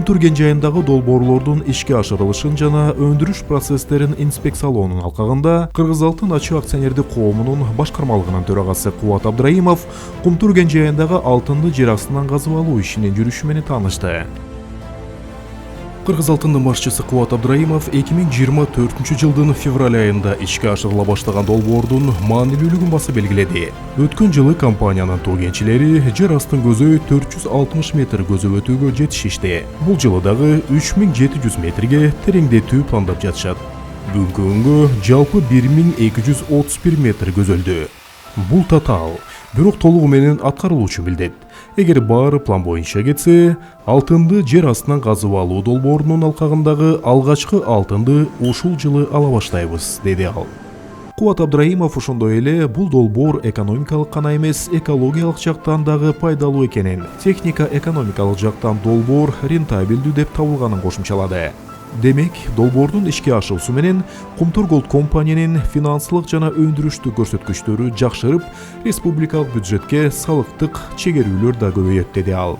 Кумтур кен жайындагы долбоорлордун ишке ашырылышын жана өндүрүш процесстерин инспекциялоонун алкагында Кыргыз Алтын ачык акционердик коомунун башкармалыгынын төрагасы Кубат Абдраимов Кумтур кен жайындагы алтынды жер астынан казып алуу ишинин жүрүшү менен таанышты. Кыргыз Алтындын башчысы Кубат Абдраимов 2024 жылдын февраль айында ишке ашырыла баштаган долбоордун маанилүүлүгүн баса белгиледи. Өткөн жылы компаниянын тоо кенчилери жер астын көзөй 460 метр көзөбөтүүгө жетишишти. Бул жылы дагы 3700 метрге тереңдетүү пландап жатышат. Бүгүнкү күнгө жалпы 1231 метр көзөлдү. Бул татаал, бирок толугу менен аткарылуучу милдет. Эгер баары план боюнча кетсе, алтынды жер астынан казып алуу долбоорунун алкагындагы алгачкы алтынды ушул жылы ала баштайбыз, деди ал. Кубат Абдраимов ошондой эле бул долбоор экономикалык гана эмес, экологиялык жактан дагы пайдалуу экенин, техника экономикалык жактан долбоор рентабелдүү деп табылганын кошумчалады. Демек, долбоордун ишке ашуусу менен Кумтур Голд компаниянын финансылык жана өндүрүштүк көрсөткүчтөрү жакшырып, республикалык бюджетке салыктык чегерүүлөр да көбөйөт, деди ал.